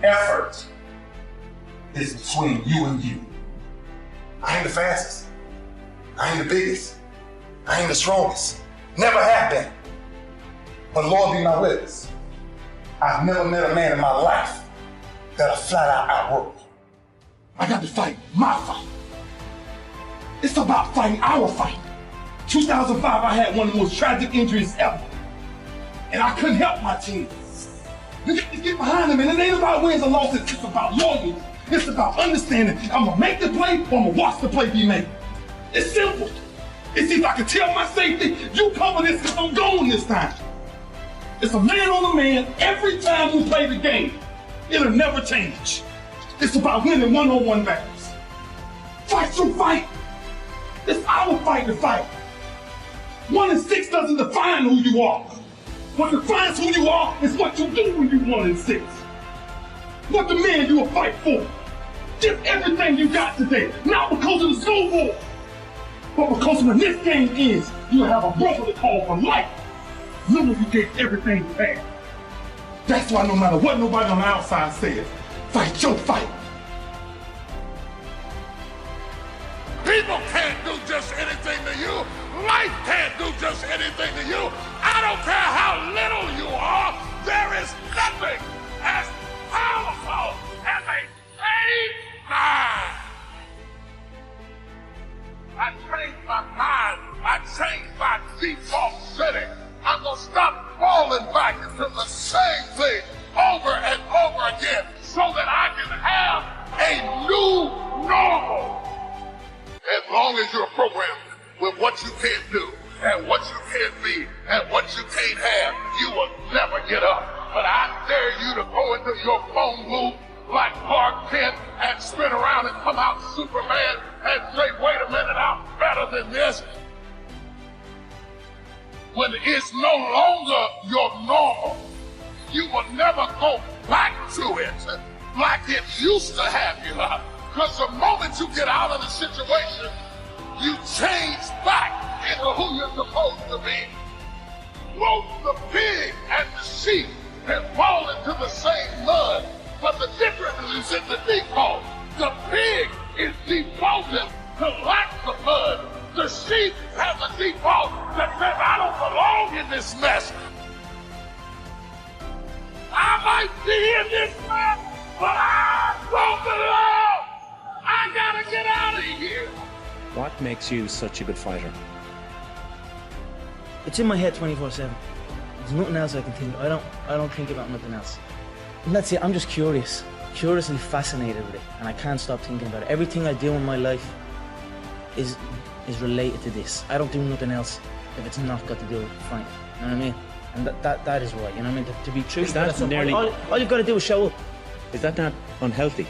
Effort is between you and you. I ain't the fastest. I ain't the biggest. I ain't the strongest. Never have been. But Lord be my witness. I've never met a man in my life that'll flat out outwork me. I got to fight my fight. It's about fighting our fight. 2005, I had one of the most tragic injuries ever. And I couldn't help my team. You got to get behind them, and it ain't about wins or losses, it's about loyalty. It's about understanding, I'm gonna make the play or I'm gonna watch the play be made. It's simple. It's if I can tell my safety, you cover this because I'm going this time. It's a man on a man every time we play the game. It'll never change. It's about winning one-on-one battles. Fight your fight. It's our fight to fight. 1 and 6 doesn't define who you are. What defines who you are is what you do when you 1 and 6. What the man you will fight for. Give everything you got today, not because of the scoreboard, but because when this game ends, you'll have a brother to call for life. Remember, you gave everything you had. That's why no matter what nobody on the outside says, fight your fight. People can't do just anything to you. Life can't do just anything to you. I don't care how little you are, there is nothing as powerful as a trained mind. I changed my mind. I changed my default setting. I'm going to stop falling back into the same thing over and over again so that I can have a new normal. As long as you're programmed with what you can't do and what you can't be and what you can't have, you will never get up. But I dare you to go into your phone booth like Clark Kent and spin around and come out Superman and say, wait a minute, I'm better than this. When it's no longer your normal, you will never go back to it like it used to have you. Because the moment you get out of the situation, you change back into who you're supposed to be. Both the pig and the sheep can fall into the same mud, but the difference is in the default. The pig is defaulted to lack the mud. The sheep has a default that says, I don't belong in this mess. I might be in this mess, but I don't belong. I gotta get out of here. What makes you such a good fighter? It's in my head 24/7. There's nothing else I can think. I don't think about nothing else. And that's it. I'm just curious, curiously fascinated with it, and I can't stop thinking about it. Everything I do in my life is related to this. I don't do nothing else if it's not got to do with fighting. You know what I mean? And that is why. You know what I mean? To be true. All you've got to do is show up. Is that not unhealthy?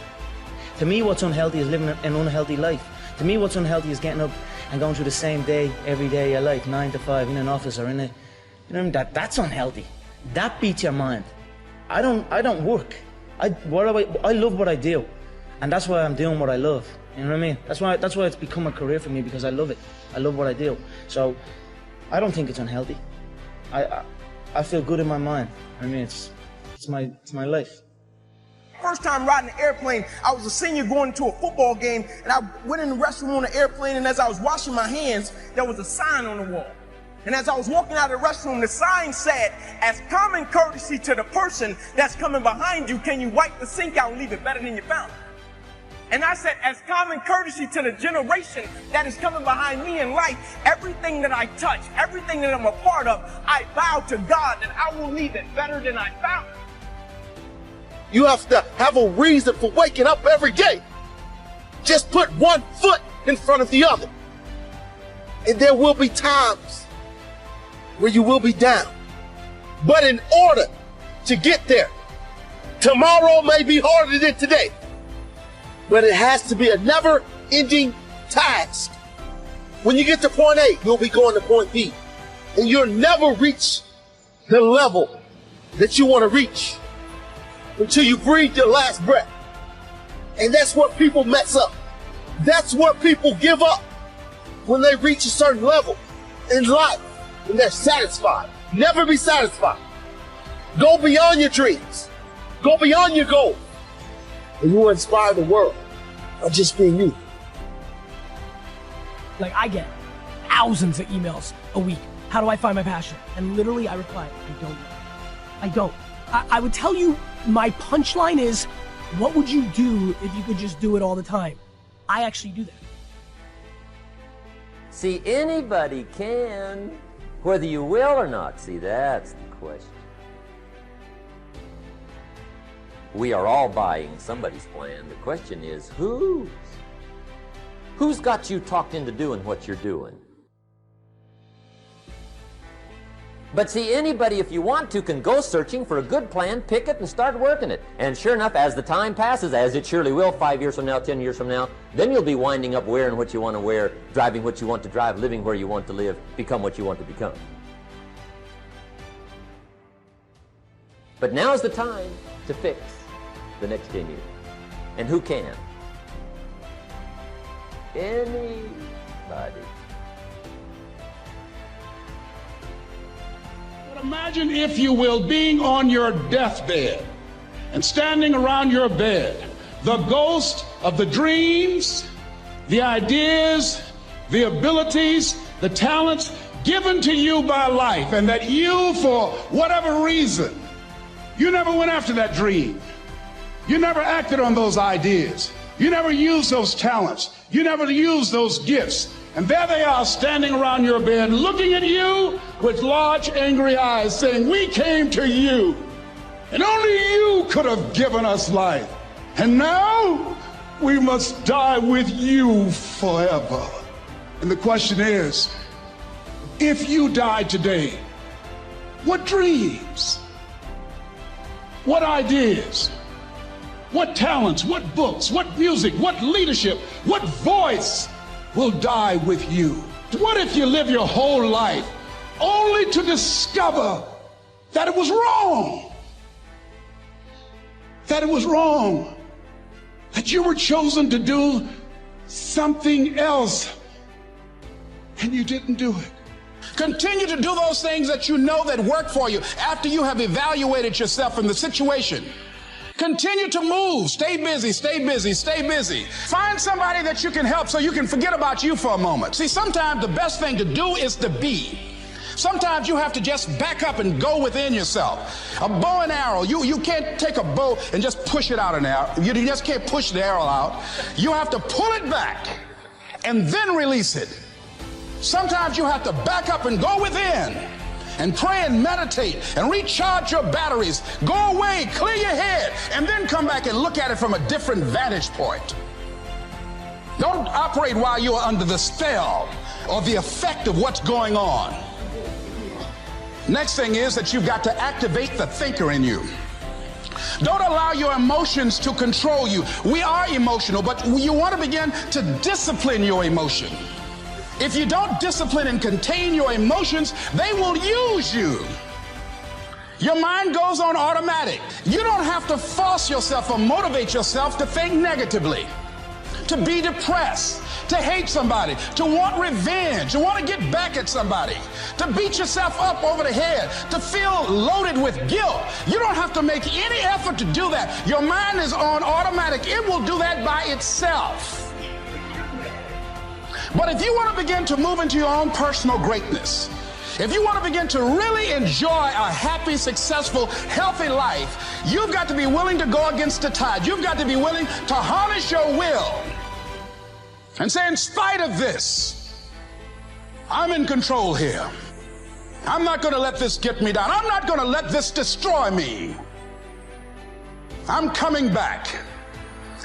To me, what's unhealthy is living an unhealthy life. To me, what's unhealthy is getting up and going through the same day every day you like, 9 to 5 in an office or in a, you know what I mean? That's unhealthy. That beats your mind. I don't work. I love what I do, and that's why I'm doing what I love. You know what I mean? That's why it's become a career for me, because I love it. I love what I do. So I don't think it's unhealthy. I feel good in my mind. I mean, it's my life. First time riding an airplane, I was a senior going to a football game, and I went in the restroom on the airplane, and as I was washing my hands, there was a sign on the wall. And as I was walking out of the restroom, the sign said, as common courtesy to the person that's coming behind you, can you wipe the sink out and leave it better than you found it? And I said, as common courtesy to the generation that is coming behind me in life, everything that I touch, everything that I'm a part of, I vow to God that I will leave it better than I found it. You have to have a reason for waking up every day. Just put one foot in front of the other. And there will be times where you will be down. But in order to get there, tomorrow may be harder than today. But it has to be a never-ending task. When you get to point A, you'll be going to point B. And you'll never reach the level that you want to reach until you breathe your last breath. And that's where people mess up. That's where people give up when they reach a certain level in life, when they're satisfied. Never be satisfied. Go beyond your dreams. Go beyond your goals. and you will inspire the world by just being you. Like, I get thousands of emails a week. How do I find my passion? And literally I reply, I don't know. I don't. I would tell you, my punchline is, what would you do if you could just do it all the time? I actually do that. See, anybody can, whether you will or not. See, that's the question. We are all buying somebody's plan. The question is, whose? Who's got you talked into doing what you're doing? But see, anybody, if you want to, can go searching for a good plan, pick it, and start working it. And sure enough, as the time passes, as it surely will 5 years from now, 10 years from now, then you'll be winding up wearing what you want to wear, driving what you want to drive, living where you want to live, become what you want to become. But now's the time to fix the next 10 years. And who can? Anybody. Imagine, if you will, being on your deathbed and standing around your bed, the ghost of the dreams, the ideas, the abilities, the talents given to you by life, and that you, for whatever reason, you never went after that dream. You never acted on those ideas. You never used those talents. You never used those gifts. And there they are standing around your bed looking at you with large angry eyes saying, we came to you and only you could have given us life. And now we must die with you forever. And the question is, if you died today, what dreams, what ideas, what talents, what books, what music, what leadership, what voice will die with you? What if you live your whole life only to discover that it was wrong? That it was wrong. That you were chosen to do something else and you didn't do it. Continue to do those things that you know that work for you after you have evaluated yourself in the situation. Continue to move. Stay busy, stay busy, stay busy. Find somebody that you can help so you can forget about you for a moment. See, sometimes the best thing to do is to be. Sometimes you have to just back up and go within yourself. A bow and arrow, you can't take a bow and just push it out an arrow. You just can't push the arrow out. You have to pull it back and then release it. Sometimes you have to back up and go within and pray and meditate and recharge your batteries. Go away, clear your head, and then come back and look at it from a different vantage point. Don't operate while you are under the spell or the effect of what's going on. Next thing is that you've got to activate the thinker in you. Don't allow your emotions to control you. We are emotional, but you want to begin to discipline your emotion. If you don't discipline and contain your emotions, they will use you. Your mind goes on automatic. You don't have to force yourself or motivate yourself to think negatively, to be depressed, to hate somebody, to want revenge, to want to get back at somebody, to beat yourself up over the head, to feel loaded with guilt. You don't have to make any effort to do that. Your mind is on automatic. It will do that by itself. But if you want to begin to move into your own personal greatness, if you want to begin to really enjoy a happy, successful, healthy life, you've got to be willing to go against the tide. You've got to be willing to harness your will and say, in spite of this, I'm in control here. I'm not going to let this get me down. I'm not going to let this destroy me. I'm coming back.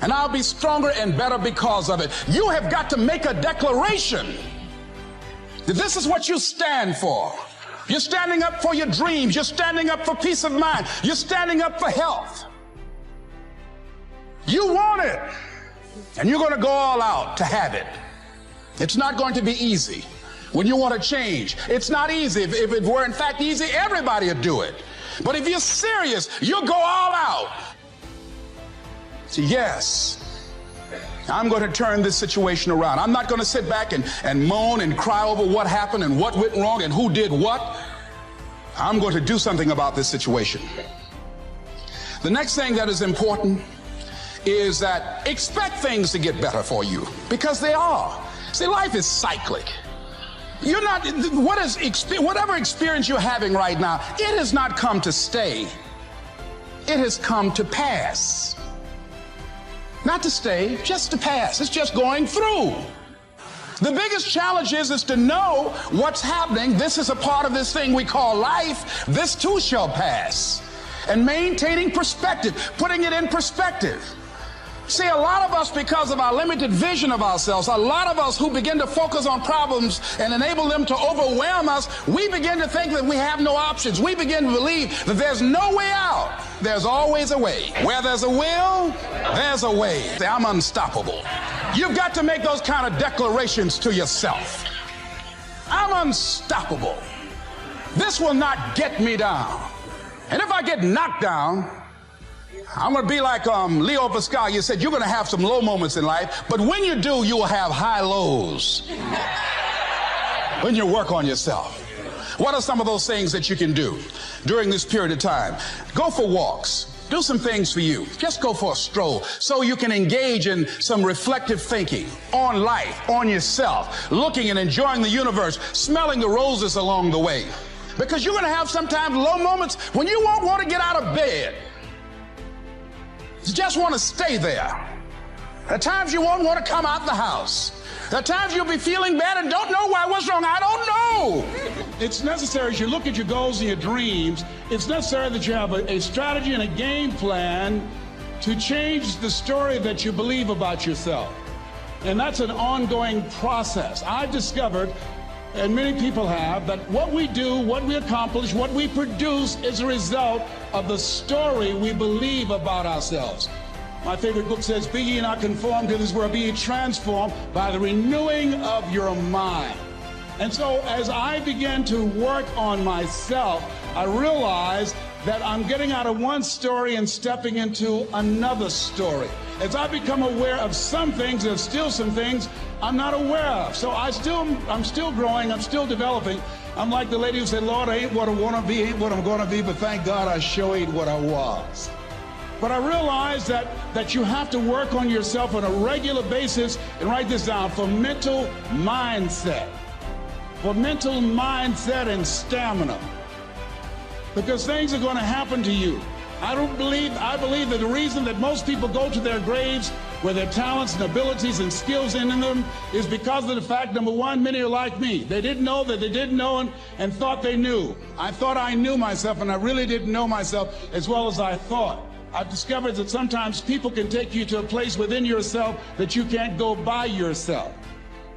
And I'll be stronger and better because of it. You have got to make a declaration that this is what you stand for. You're standing up for your dreams. You're standing up for peace of mind. You're standing up for health. You want it. And you're going to go all out to have it. It's not going to be easy. When you want to change, it's not easy. If it were in fact easy, everybody would do it. But if you're serious, you'll go all out. Yes, I'm going to turn this situation around. I'm not going to sit back and moan and cry over what happened and what went wrong and who did what. I'm going to do something about this situation. The next thing that is important is that expect things to get better for you, because they are. See, life is cyclic. You're not, whatever experience you're having right now, it has not come to stay. It has come to pass. Not to stay, just to pass. It's just going through. The biggest challenge is to know what's happening. This is a part of this thing we call life. This too shall pass. And maintaining perspective, putting it in perspective. See, a lot of us, because of our limited vision of ourselves, a lot of us who begin to focus on problems and enable them to overwhelm us, we begin to think that we have no options. We begin to believe that there's no way out. There's always a way. Where there's a will, there's a way. I'm unstoppable. You've got to make those kind of declarations to yourself. I'm unstoppable. This will not get me down. And if I get knocked down, I'm going to be like Leo Pascal. You said you're going to have some low moments in life, but when you do, you will have high lows when you work on yourself. What are some of those things that you can do during this period of time? Go for walks. Do some things for you. Just go for a stroll so you can engage in some reflective thinking on life, on yourself, looking and enjoying the universe, smelling the roses along the way. Because you're going to have sometimes low moments when you won't want to get out of bed. You just want to stay there. At times you won't want to come out the house. At times you'll be feeling bad and don't know why. What's wrong? I don't know. It's necessary as you look at your goals and your dreams, it's necessary that you have a strategy and a game plan to change the story that you believe about yourself. And that's an ongoing process. I've discovered, and many people have, that what we do, what we accomplish, what we produce is a result of the story we believe about ourselves. My favorite book says, be ye not conformed to this world, be ye transformed by the renewing of your mind. And so as I began to work on myself, I realized that I'm getting out of one story and stepping into another story. As I become aware of some things, there's still some things I'm not aware of. So I'm still growing, I'm still developing. I'm like the lady who said, Lord, I ain't what I want to be, ain't what I'm going to be, but thank God I sure ain't what I was. But I realized that you have to work on yourself on a regular basis, and write this down, for mental mindset. For mental mindset and stamina. Because things are going to happen to you. I believe that the reason that most people go to their graves with their talents and abilities and skills in them is because of the fact, number one, many are like me. They didn't know that they didn't know and thought they knew. I thought I knew myself, and I really didn't know myself as well as I thought. I've discovered that sometimes people can take you to a place within yourself that you can't go by yourself.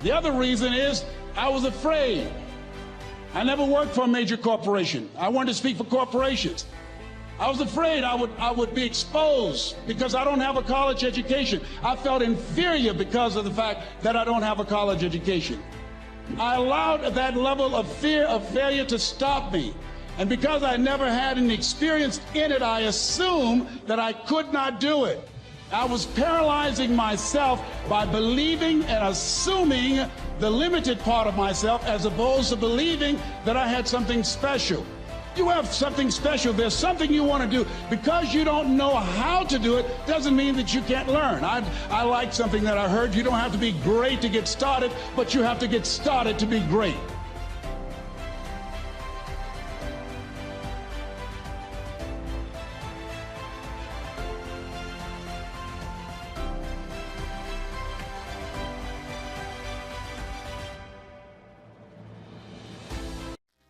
The other reason is I was afraid. I never worked for a major corporation. I wanted to speak for corporations. I was afraid I would be exposed because I don't have a college education. I felt inferior because of the fact that I don't have a college education. I allowed that level of fear of failure to stop me. And because I never had any experience in it, I assumed that I could not do it. I was paralyzing myself by believing and assuming the limited part of myself as opposed to believing that I had something special. You have something special. There's something you want to do. Because you don't know how to do it doesn't mean that you can't learn. I like something that I heard. You don't have to be great to get started, but you have to get started to be great.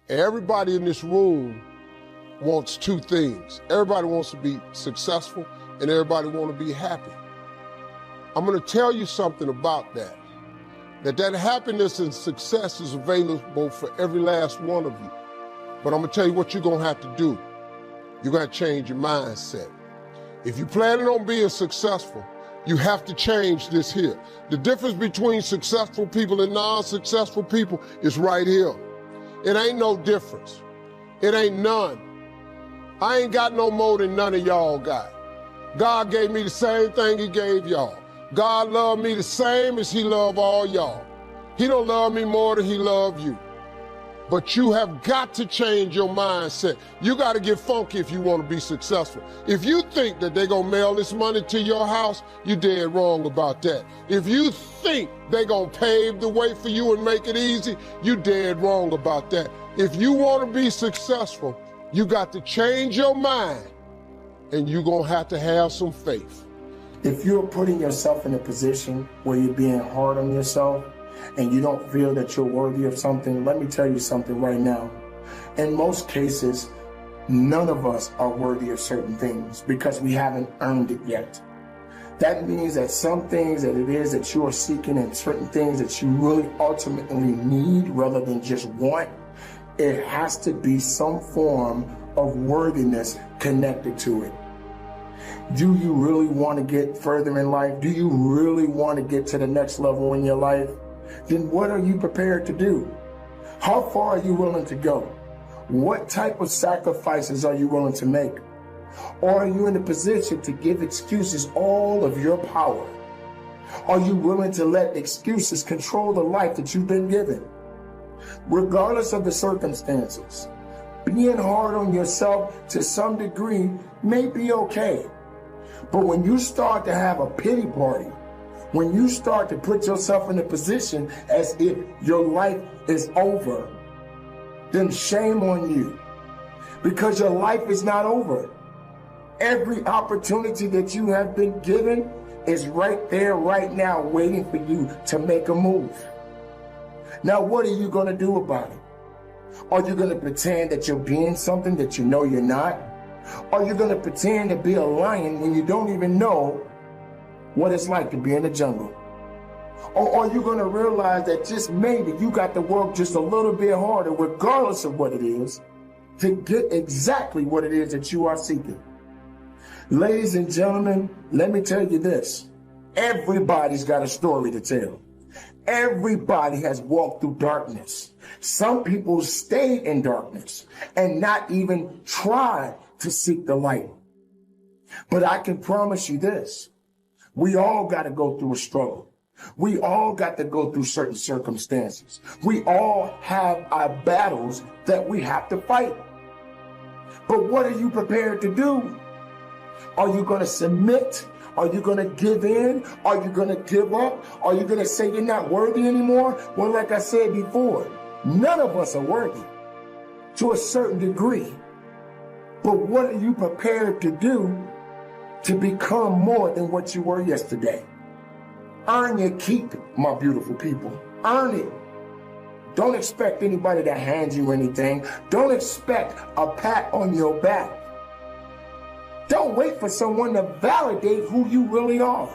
Everybody in this room wants two things. Everybody wants to be successful, and everybody wants to be happy. I'm going to tell you something about that. That happiness and success is available for every last one of you. But I'm going to tell you what you're going to have to do. You're going to change your mindset. If you're planning on being successful, you have to change this here. The difference between successful people and non-successful people is right here. It ain't no difference. It ain't none. I ain't got no more than none of y'all got. God gave me the same thing he gave y'all. God loved me the same as he loved all y'all. He don't love me more than he loved you. But you have got to change your mindset. You got to get funky if you want to be successful. If you think that they're going to mail this money to your house, you're dead wrong about that. If you think they're going to pave the way for you and make it easy, you're dead wrong about that. If you want to be successful, you got to change your mind, and you're going to have some faith. If you're putting yourself in a position where you're being hard on yourself, and you don't feel that you're worthy of something, let me tell you something right now. In most cases, none of us are worthy of certain things because we haven't earned it yet. That means that some things that it is that you are seeking and certain things that you really ultimately need rather than just want, it has to be some form of worthiness connected to it. Do you really want to get further in life? Do you really want to get to the next level in your life? Then what are you prepared to do? How far are you willing to go? What type of sacrifices are you willing to make? Or are you in a position to give excuses all of your power? Are you willing to let excuses control the life that you've been given? Regardless of the circumstances, being hard on yourself to some degree may be okay. But when you start to have a pity party, when you start to put yourself in a position as if your life is over, then shame on you, because your life is not over. Every opportunity that you have been given is right there, right now, waiting for you to make a move. Now, what are you going to do about it? Are you going to pretend that you're being something that you know you're not? Are you going to pretend to be a lion when you don't even know what it's like to be in the jungle? Or are you going to realize that just maybe you got to work just a little bit harder, regardless of what it is, to get exactly what it is that you are seeking? Ladies and gentlemen, let me tell you this. Everybody's got a story to tell. Everybody has walked through darkness. Some people stayed in darkness and not even tried to seek the light. But I can promise you this. We all got to go through a struggle. We all got to go through certain circumstances. We all have our battles that we have to fight. But what are you prepared to do? Are you going to submit? Are you going to give in? Are you going to give up? Are you going to say you're not worthy anymore? Well, like I said before, none of us are worthy to a certain degree. But what are you prepared to do to become more than what you were yesterday? Earn your keep, my beautiful people. Earn it. Don't expect anybody to hand you anything. Don't expect a pat on your back. Don't wait for someone to validate who you really are.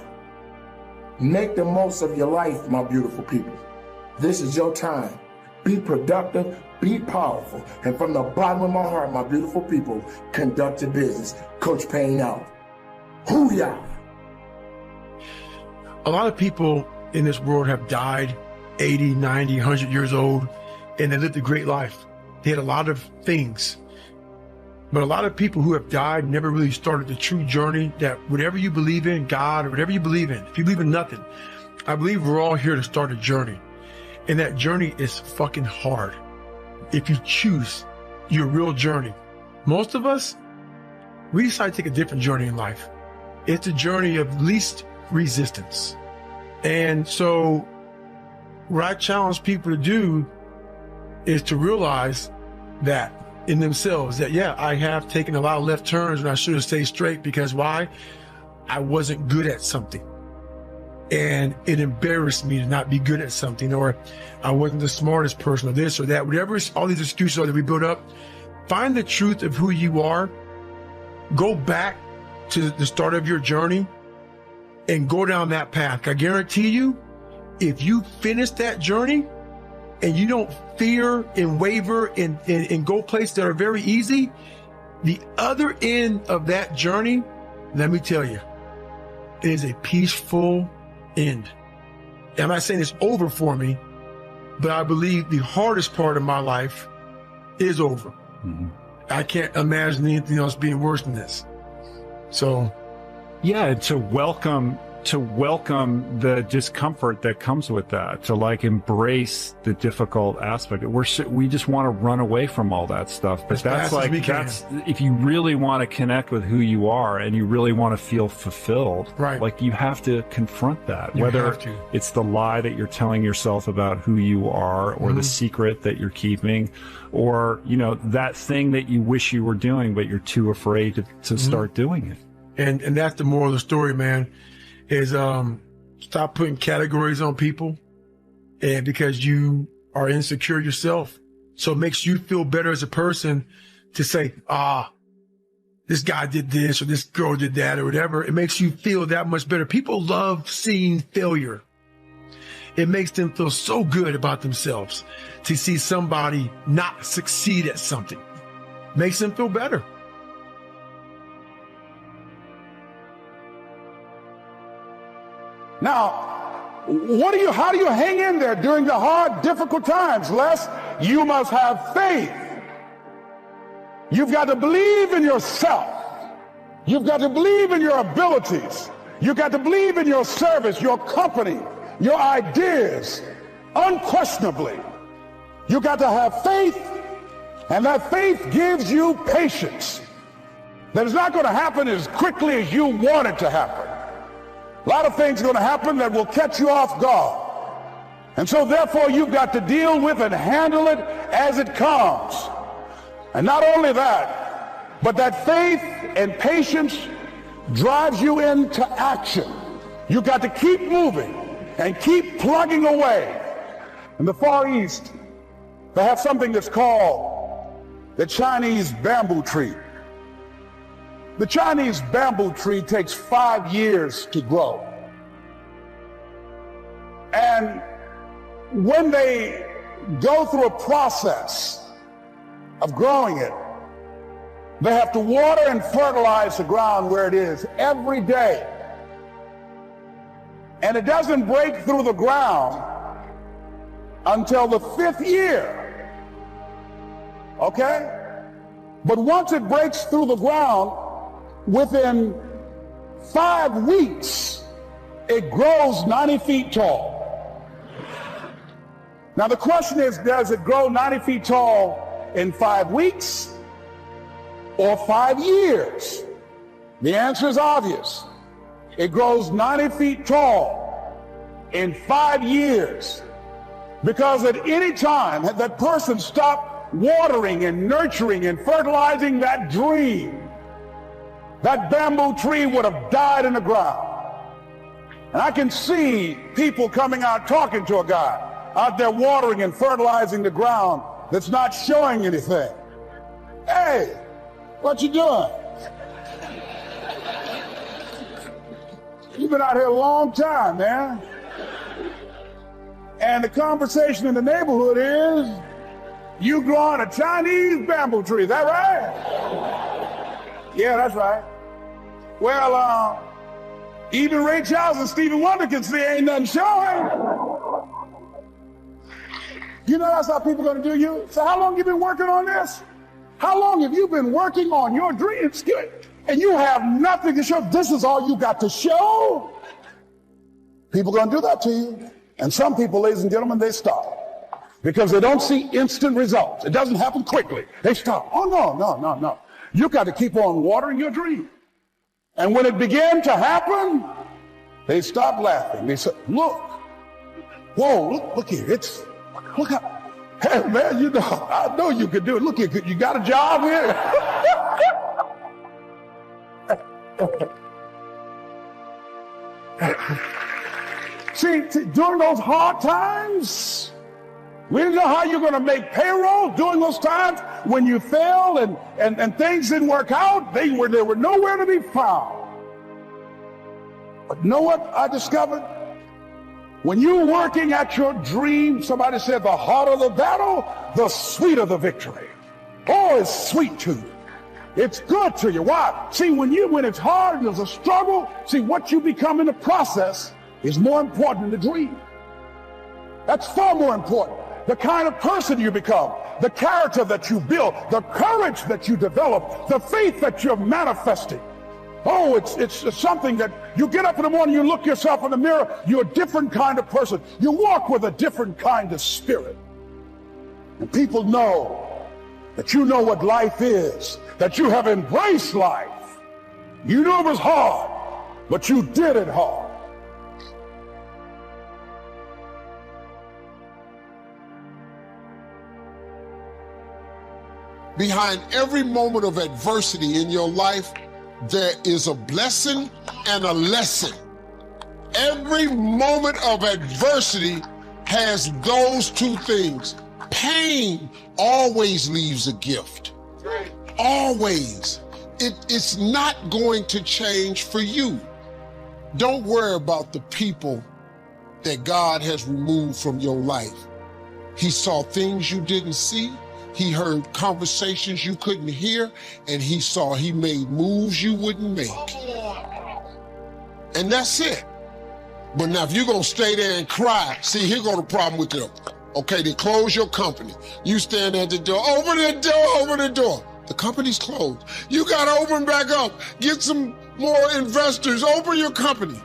Make the most of your life, my beautiful people. This is your time. Be productive, be powerful, and from the bottom of my heart, my beautiful people, conduct your business. Coach Payne out. Hoo-yah! A lot of people in this world have died 80, 90, 100 years old, and they lived a great life. They had a lot of things. But a lot of people who have died never really started the true journey that whatever you believe in, God, or whatever you believe in, if you believe in nothing, I believe we're all here to start a journey. And that journey is fucking hard. If you choose your real journey. Most of us, we decide to take a different journey in life. It's a journey of least resistance. And so what I challenge people to do is to realize that in themselves that, yeah, I have taken a lot of left turns and I should have stayed straight because why? I wasn't good at something. And it embarrassed me to not be good at something, or I wasn't the smartest person, or this or that, whatever all these excuses are that we build up. Find the truth of who you are. Go back to the start of your journey and go down that path. I guarantee you, if you finish that journey and you don't fear and waver and go places that are very easy, the other end of that journey, let me tell you, is a peaceful end. I'm not saying it's over for me, but I believe the hardest part of my life is over. Mm-hmm. I can't imagine anything else being worse than this. So, yeah, to welcome to welcome the discomfort that comes with that, to like embrace the difficult aspect. We just want to run away from all that stuff. But that's if you really want to connect with who you are and you really want to feel fulfilled, right? Like you have to confront that, whether it's the lie that you're telling yourself about who you are, or the secret that you're keeping, or, you know, that thing that you wish you were doing, but you're too afraid to start doing it. And that's the moral of the story, man. Is stop putting categories on people, and because you are insecure yourself. So it makes you feel better as a person to say, this guy did this or this girl did that or whatever. It makes you feel that much better. People love seeing failure. It makes them feel so good about themselves to see somebody not succeed at something. Makes them feel better. Now, how do you hang in there during the hard, difficult times, Les? You must have faith. You've got to believe in yourself. You've got to believe in your abilities. You've got to believe in your service, your company, your ideas, unquestionably. You've got to have faith, and that faith gives you patience. That it's not going to happen as quickly as you want it to happen. A lot of things are going to happen that will catch you off guard. And so therefore you've got to deal with and handle it as it comes. And not only that, but that faith and patience drives you into action. You've got to keep moving and keep plugging away. In the Far East, they have something that's called the Chinese bamboo tree. The Chinese bamboo tree takes 5 years to grow. And when they go through a process of growing it, they have to water and fertilize the ground where it is every day. And it doesn't break through the ground until the 5th year. Okay? But once it breaks through the ground, within 5 weeks, it grows 90 feet tall. Now the question is, does it grow 90 feet tall in 5 weeks or 5 years? The answer is obvious. It grows 90 feet tall in 5 years, because at any time that person stopped watering and nurturing and fertilizing that dream, that bamboo tree would have died in the ground. And I can see people coming out talking to a guy out there watering and fertilizing the ground that's not showing anything. Hey, what you doing? You've been out here a long time, man. And the conversation in the neighborhood is, you growing a Chinese bamboo tree, is that right? Yeah, that's right. Well, even Ray Charles and Stevie Wonder can see ain't nothing showing. You know that's how people are going to do you? So how long have you been working on this? How long have you been working on your dreams? And you have nothing to show. This is all you got to show. People are going to do that to you. And some people, ladies and gentlemen, they stop. Because they don't see instant results. It doesn't happen quickly. They stop. Oh, no. You got to keep on watering your dream. And when it began to happen, they stopped laughing. They said, look, whoa, look here. Look up. Hey, man, you know, I know you could do it. Look here, you got a job here? See, during those hard times, we didn't know how you're going to make payroll during those times when you failed and things didn't work out. They were nowhere to be found. But know what I discovered? When you're working at your dream, somebody said the harder the battle, the sweeter the victory. Oh, it's sweet to you. It's good to you. Why? See, when it's hard and there's a struggle, see, what you become in the process is more important than the dream. That's far more important. The kind of person you become, the character that you build, the courage that you develop, the faith that you're manifesting. Oh, it's something that you get up in the morning, you look yourself in the mirror, you're a different kind of person. You walk with a different kind of spirit. And people know that you know what life is, that you have embraced life. You knew it was hard, but you did it hard. Behind every moment of adversity in your life, there is a blessing and a lesson. Every moment of adversity has those two things. Pain always leaves a gift. Always. It's not going to change for you. Don't worry about the people that God has removed from your life. He saw things you didn't see. He heard conversations you couldn't hear, and he made moves you wouldn't make. And that's it. But now if you're gonna stay there and cry, see, here go the problem with them. Okay, they close your company. You stand at the door, open the door, open the door. The company's closed. You gotta open back up, get some more investors, open your company.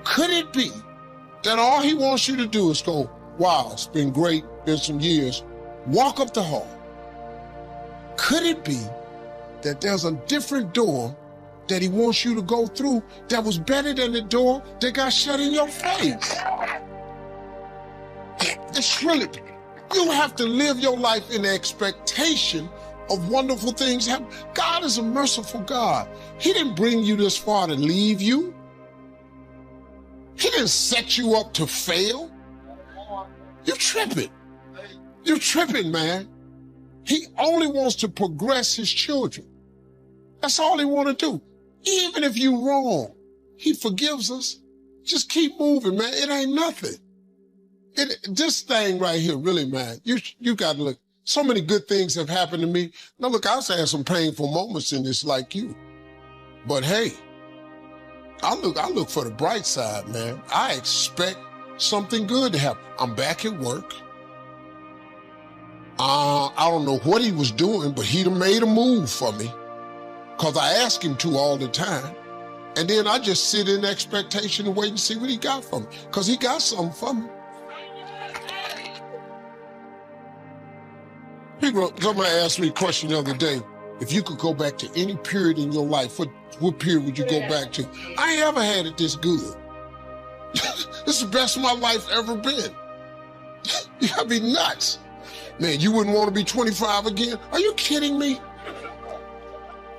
Could it be that all he wants you to do is go, wow, it's been great, been some years, walk up the hall? Could it be that there's a different door that he wants you to go through that was better than the door that got shut in your face? It's really, you have to live your life in the expectation of wonderful things happen. God is a merciful God. He didn't bring you this far to leave you. He didn't set you up to fail. You're tripping. You're tripping, man. He only wants to progress his children. That's all he wants to do. Even if you're wrong, he forgives us. Just keep moving, man. It ain't nothing. This thing right here, really, man, you got to look. So many good things have happened to me. Now, look, I've had some painful moments in this like you. But hey, I look for the bright side, man. I expect something good to happen. I'm back at work. I don't know what he was doing, but he'd have made a move for me because I ask him to all the time. And then I just sit in expectation and wait and see what he got for me because he got something for me. Somebody asked me a question the other day. If you could go back to any period in your life, what period would you go back to? I ain't ever had it this good. This is the best of my life ever been. You gotta be nuts. Man, you wouldn't want to be 25 again? Are you kidding me?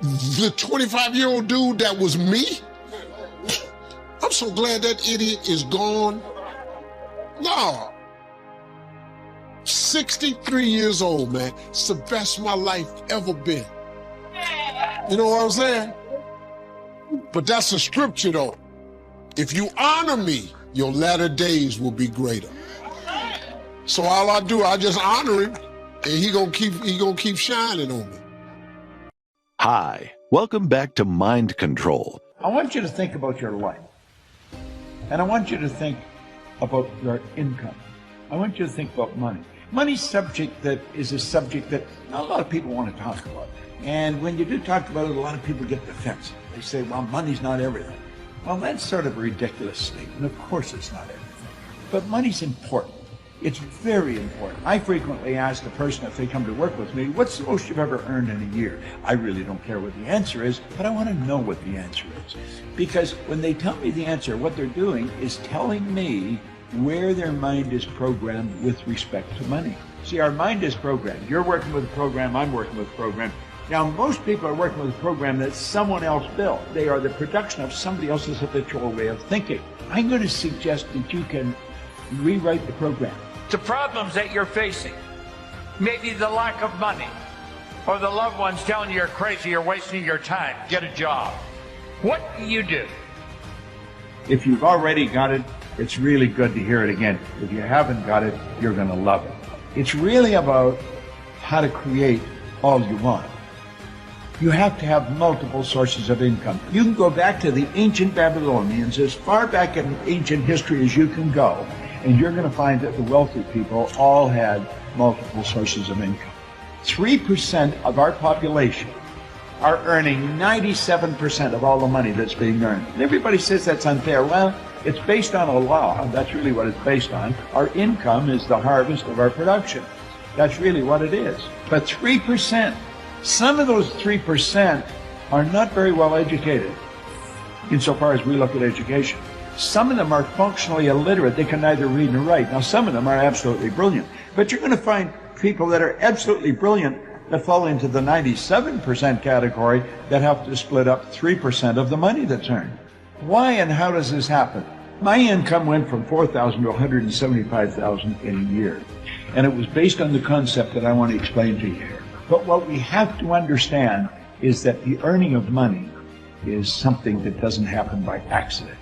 The 25-year-old dude that was me? I'm so glad that idiot is gone. No. 63 years old, man. It's the best my life ever been. You know what I'm saying? But that's a scripture, though. If you honor me, your latter days will be greater. So all I do, I just honor him, and he gonna keep shining on me. Hi, welcome back to Mind Control. I want you to think about your life, and I want you to think about your income. I want you to think about money. Money's subject that is a subject that not a lot of people want to talk about. And when you do talk about it, a lot of people get defensive. They say, well, money's not everything. Well, that's sort of a ridiculous statement. Of course it's not everything. But money's important. It's very important. I frequently ask a person if they come to work with me, what's the most you've ever earned in a year? I really don't care what the answer is, but I want to know what the answer is. Because when they tell me the answer, what they're doing is telling me where their mind is programmed with respect to money. See, our mind is programmed. You're working with a program, I'm working with a program. Now, most people are working with a program that someone else built. They are the production of somebody else's habitual way of thinking. I'm going to suggest that you can rewrite the program. The problems that you're facing, maybe the lack of money, or the loved ones telling you you're crazy, you're wasting your time, get a job. What do you do? If you've already got it, it's really good to hear it again. If you haven't got it, you're going to love it. It's really about how to create all you want. You have to have multiple sources of income. You can go back to the ancient Babylonians, as far back in ancient history as you can go, and you're going to find that the wealthy people all had multiple sources of income. 3% of our population are earning 97% of all the money that's being earned. And everybody says that's unfair. Well, it's based on a law. That's really what it's based on. Our income is the harvest of our production. That's really what it is. But 3%, some of those 3% are not very well educated insofar as we look at education. Some of them are functionally illiterate. They can neither read nor write. Now, some of them are absolutely brilliant. But you're going to find people that are absolutely brilliant that fall into the 97% category that have to split up 3% of the money that's earned. Why and how does this happen? My income went from $4,000 to $175,000 in a year. And it was based on the concept that I want to explain to you here. But what we have to understand is that the earning of money is something that doesn't happen by accident.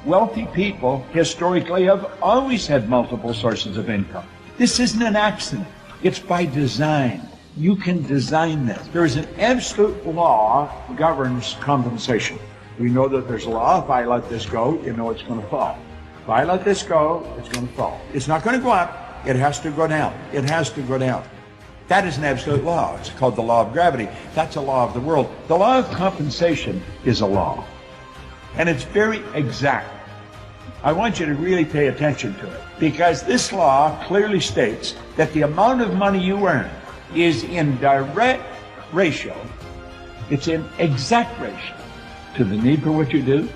Wealthy people historically have always had multiple sources of income. This isn't an accident. It's by design. You can design this. There is an absolute law that governs compensation. We know that there's a law. If I let this go, you know it's going to fall. If I let this go, it's going to fall. It's not going to go up. It has to go down. It has to go down. That is an absolute law. It's called the law of gravity. That's a law of the world. The law of compensation is a law. And it's very exact. I want you to really pay attention to it, because this law clearly states that the amount of money you earn is in direct ratio, it's in exact ratio to the need for what you do,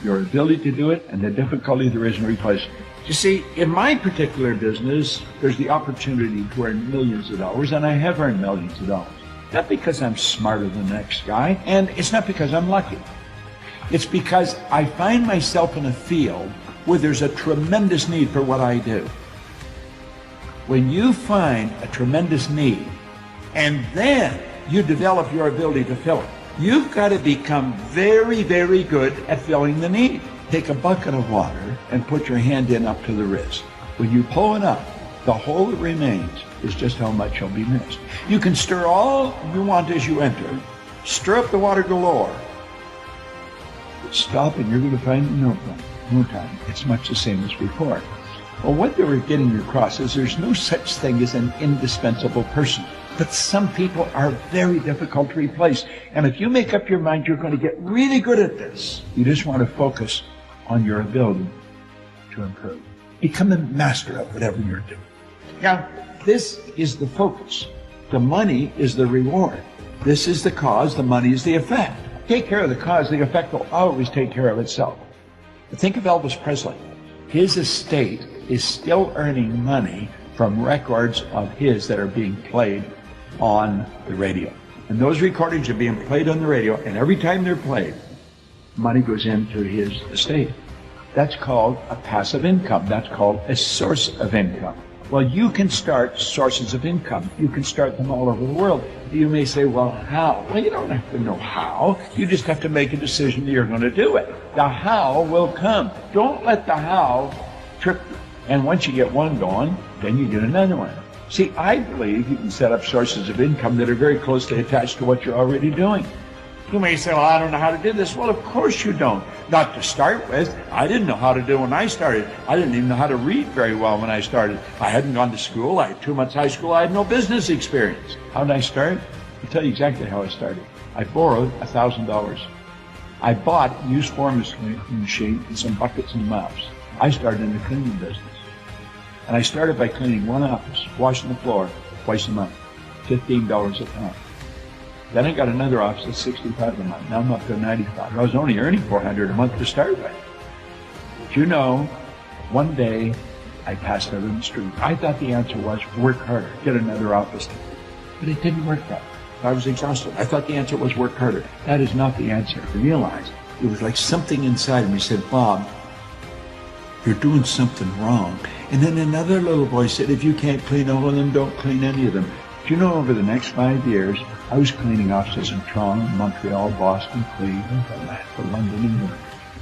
your ability to do it, and the difficulty there is in replacing it. You see, in my particular business, there's the opportunity to earn millions of dollars, and I have earned millions of dollars. Not because I'm smarter than the next guy, and it's not because I'm lucky. It's because I find myself in a field where there's a tremendous need for what I do. When you find a tremendous need, and then you develop your ability to fill it, you've got to become very, very good at filling the need. Take a bucket of water and put your hand in up to the wrist. When you pull it up, the hole that remains is just how much will be missed. You can stir all you want as you enter, stir up the water galore, stop and you're going to find no time. It's much the same as before. Well, what they were getting across is there's no such thing as an indispensable person. But some people are very difficult to replace. And if you make up your mind you're going to get really good at this, you just want to focus on your ability to improve. Become a master of whatever you're doing. Now, this is the focus. The money is the reward. This is the cause, the money is the effect. Take care of the cause, the effect will always take care of itself. Think of Elvis Presley. His estate is still earning money from records of his that are being played on the radio. And those recordings are being played on the radio, and every time they're played, money goes into his estate. That's called a passive income. That's called a source of income. Well, you can start sources of income. You can start them all over the world. You may say, well, how? Well, you don't have to know how. You just have to make a decision that you're going to do it. The how will come. Don't let the how trip you. And once you get one going, then you get another one. See, I believe you can set up sources of income that are very closely attached to what you're already doing. You may say, well, I don't know how to do this. Well, of course you don't. Not to start with. I didn't know how to do it when I started. I didn't even know how to read very well when I started. I hadn't gone to school. I had 2 months high school. I had no business experience. How did I start? I'll tell you exactly how I started. I borrowed $1,000. I bought a used forming machine and some buckets and mops. I started in the cleaning business. And I started by cleaning one office, washing the floor twice a month, $15 a time. Then I got another office at $65 a month. Now I'm up to $95. I was only earning $400 a month to start with. But you know, one day I passed out in the street. I thought the answer was work harder, get another office. But it didn't work that way. I was exhausted. I thought the answer was work harder. That is not the answer. I realized it was like something inside me said, Bob, you're doing something wrong. And then another little voice said, if you can't clean all of them, don't clean any of them. Do you know, over the next 5 years, I was cleaning offices in Toronto, Montreal, Boston, Cleveland, London, England.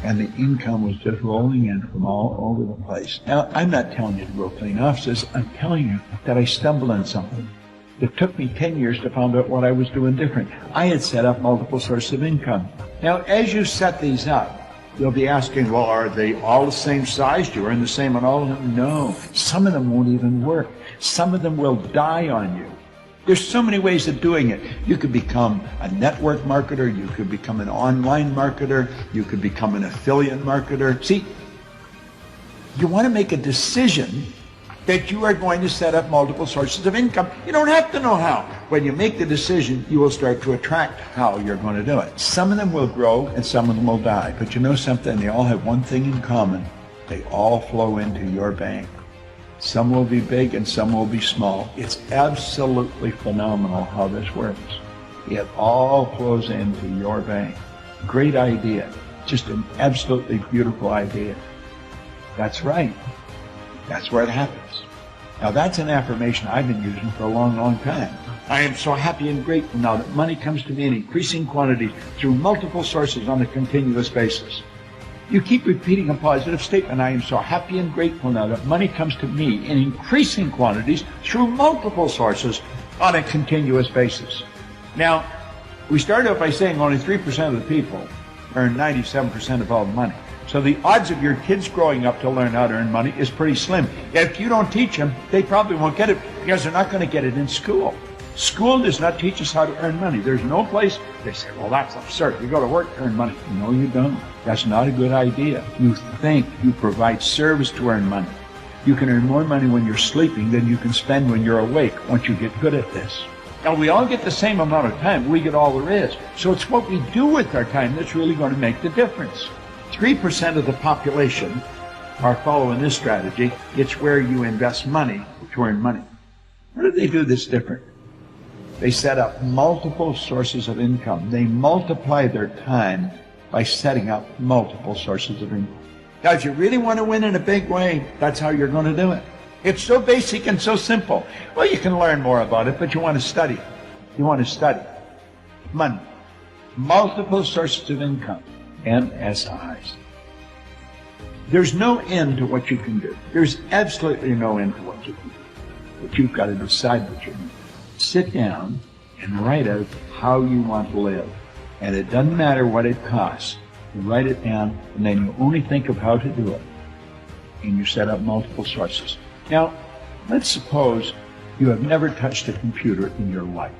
And the income was just rolling in from all over the place. Now, I'm not telling you to go clean offices. I'm telling you that I stumbled on something. It took me 10 years to find out what I was doing different. I had set up multiple sources of income. Now, as you set these up, you'll be asking, well, are they all the same size? Do you earn the same on all of them? No. Some of them won't even work. Some of them will die on you. There's so many ways of doing it. You could become a network marketer. You could become an online marketer. You could become an affiliate marketer. See, you want to make a decision that you are going to set up multiple sources of income. You don't have to know how. When you make the decision, you will start to attract how you're going to do it. Some of them will grow and some of them will die. But you know something? They all have one thing in common. They all flow into your bank. Some will be big and some will be small. It's absolutely phenomenal how this works. It all flows into your bank. Great idea. Just an absolutely beautiful idea. That's right. That's where it happens. Now that's an affirmation I've been using for a long, long time. I am so happy and grateful now that money comes to me in increasing quantities through multiple sources on a continuous basis. You keep repeating a positive statement. I am so happy and grateful now that money comes to me in increasing quantities through multiple sources on a continuous basis. Now, we started out by saying only 3% of the people earn 97% of all the money. So the odds of your kids growing up to learn how to earn money is pretty slim. If you don't teach them, they probably won't get it because they're not going to get it in school. School does not teach us how to earn money. There's no place they say, well, that's absurd. You go to work to earn money. No, you don't. That's not a good idea. You think you provide service to earn money. You can earn more money when you're sleeping than you can spend when you're awake once you get good at this. Now, we all get the same amount of time. We get all there is. So it's what we do with our time that's really going to make the difference. 3% of the population are following this strategy. It's where you invest money to earn money. How do they do this different? They set up multiple sources of income. They multiply their time by setting up multiple sources of income. Now, if you really want to win in a big way, that's how you're going to do it. It's so basic and so simple. Well, you can learn more about it, but you want to study. You want to study. Money. Multiple sources of income. MSIs. There's no end to what you can do. There's absolutely no end to what you can do. But you've got to decide what you're going to do. Sit down and write out how you want to live. And it doesn't matter what it costs. You write it down, and then you only think of how to do it. And you set up multiple sources. Now, let's suppose you have never touched a computer in your life.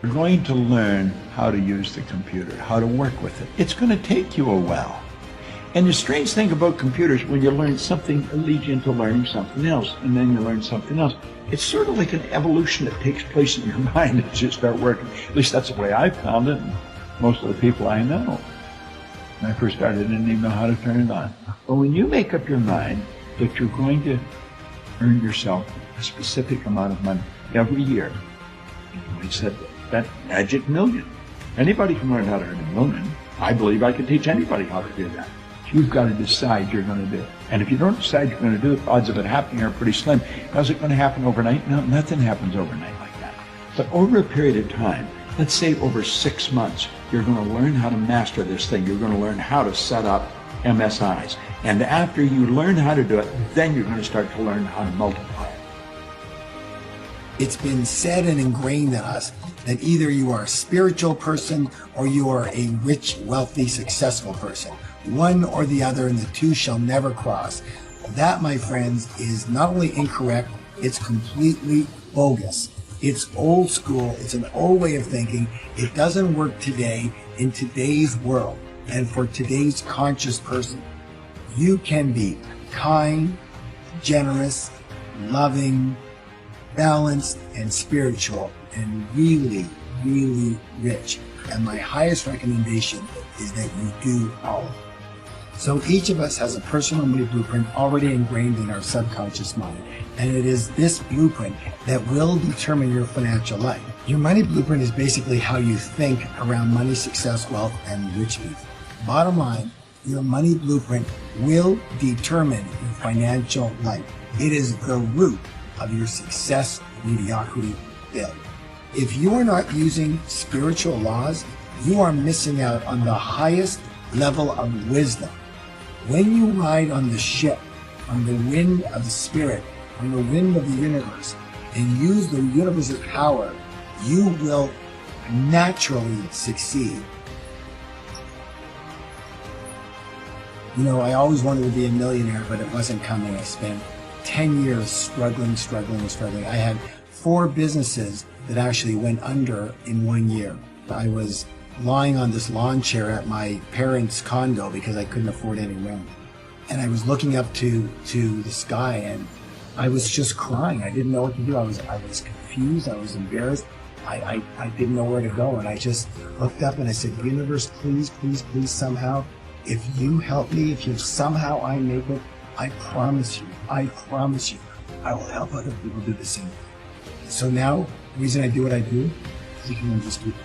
You're going to learn how to use the computer, how to work with it. It's going to take you a while. And the strange thing about computers, when you learn something, it leads you into learning something else, and then you learn something else. It's sort of like an evolution that takes place in your mind as you start working. At least that's the way I found it, and most of the people I know. When I first started, I didn't even know how to turn it on. But when you make up your mind that you're going to earn yourself a specific amount of money every year, he said that magic million. Anybody can learn how to earn $1 million. I believe I can teach anybody how to do that. You've got to decide you're going to do it. And if you don't decide you're going to do it, odds of it happening are pretty slim. How's it going to happen overnight? No, nothing happens overnight like that. But over a period of time, let's say over 6 months, you're going to learn how to master this thing. You're going to learn how to set up MSIs. And after you learn how to do it, then you're going to start to learn how to multiply it. It's been said and ingrained in us that either you are a spiritual person or you are a rich, wealthy, successful person. One or the other, and the two shall never cross. That, my friends, is not only incorrect, it's completely bogus. It's old school. It's an old way of thinking. It doesn't work today in today's world and for today's conscious person. You can be kind, generous, loving, balanced, and spiritual, and really, really rich. And my highest recommendation is that you do all of it. So each of us has a personal money blueprint already ingrained in our subconscious mind. And it is this blueprint that will determine your financial life. Your money blueprint is basically how you think around money, success, wealth, and rich people. Bottom line, your money blueprint will determine your financial life. It is the root of your success, mediocrity, failure. If you are not using spiritual laws, you are missing out on the highest level of wisdom. When you ride on the ship, on the wind of the spirit, on the wind of the universe, and use the universe's power, you will naturally succeed. You know, I always wanted to be a millionaire, but it wasn't coming. I spent 10 years struggling. I had 4 businesses that actually went under in 1 year. I was lying on this lawn chair at my parents' condo because I couldn't afford any rent. And I was looking up to the sky, and I was just crying. I didn't know what to do. I was confused. I was embarrassed. I didn't know where to go. And I just looked up and I said, universe, please, please, please, somehow, if you help me, if you somehow I make it, I promise you, I will help other people do the same thing. So now, the reason I do what I do is you can just do it.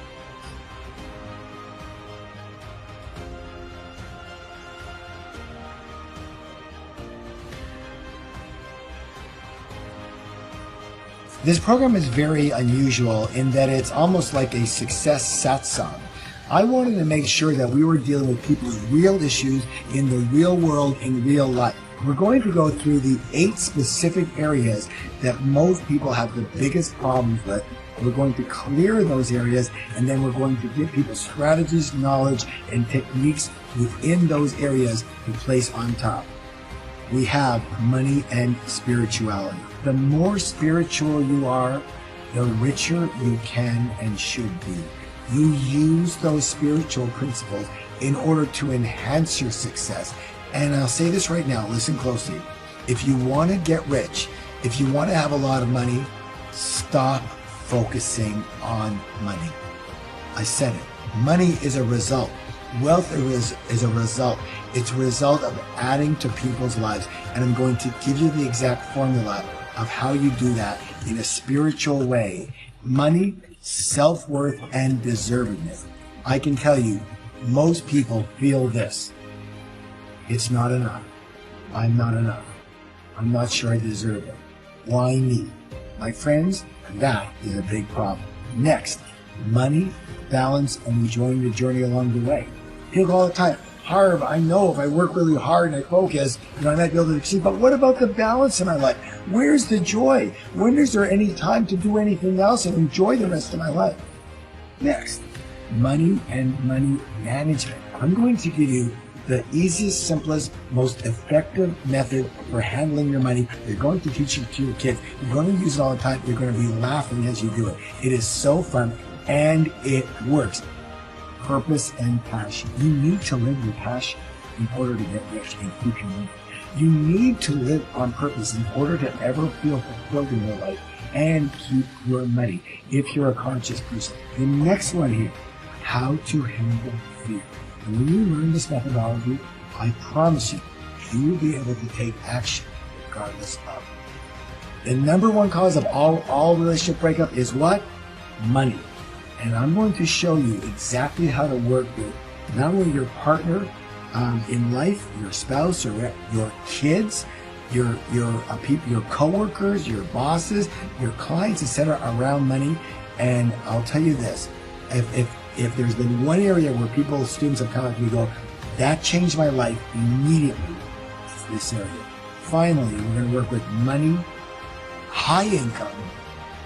This program is very unusual in that it's almost like a success satsang. I wanted to make sure that we were dealing with people's real issues in the real world, in real life. We're going to go through the 8 specific areas that most people have the biggest problems with. We're going to clear those areas, and then we're going to give people strategies, knowledge, and techniques within those areas to place on top. We have money and spirituality. The more spiritual you are, the richer you can and should be. You use those spiritual principles in order to enhance your success. And I'll say this right now, listen closely. If you want to get rich, if you want to have a lot of money, stop focusing on money. I said it. Money is a result. Wealth is a result. It's a result of adding to people's lives. And I'm going to give you the exact formula of how you do that in a spiritual way. Money, self-worth, and deservedness. I can tell you, most people feel this. It's not enough. I'm not enough. I'm not sure I deserve it. Why me? My friends, that is a big problem. Next, money, balance, and enjoying the journey along the way. People all the time, Harv, I know if I work really hard and I focus, I might be able to succeed, but what about the balance in my life? Where's the joy? When is there any time to do anything else and enjoy the rest of my life? Next, money and money management. I'm going to give you the easiest, simplest, most effective method for handling your money. You're going to teach it to your kids. You're going to use it all the time. You're going to be laughing as you do it. It is so fun, and it works. Purpose and passion. You need to live your passion in order to get rich and keep your money. You need to live on purpose in order to ever feel fulfilled in your life and keep your money if you're a conscious person. The next one here, how to handle fear. And when you learn this methodology, I promise you, you will be able to take action regardless of. The number one cause of all relationship breakup is what? Money. And I'm going to show you exactly how to work with not only your partner in life, your spouse, or your kids, your coworkers, your bosses, your clients, etc., around money. And I'll tell you this: if there's been one area where students have come up to me and go, that changed my life immediately, it's this area. Finally, we're going to work with money, high income,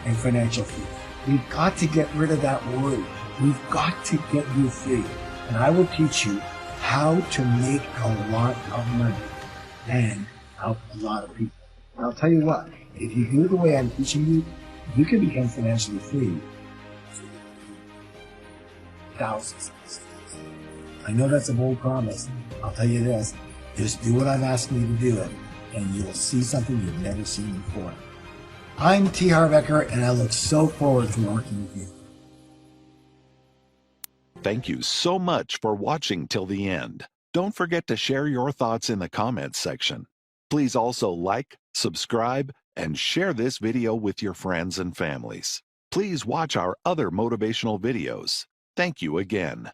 and financial freedom. We've got to get rid of that worry. We've got to get you free. And I will teach you how to make a lot of money and help a lot of people. And I'll tell you what, if you do it the way I'm teaching you, you can become financially free. Thousands. I know that's a bold promise. I'll tell you this, just do what I'm asking you to do it, and you'll see something you've never seen before. I'm T. Harv Eker, and I look so forward to working with you. Thank you so much for watching till the end. Don't forget to share your thoughts in the comments section. Please also like, subscribe, and share this video with your friends and families. Please watch our other motivational videos. Thank you again.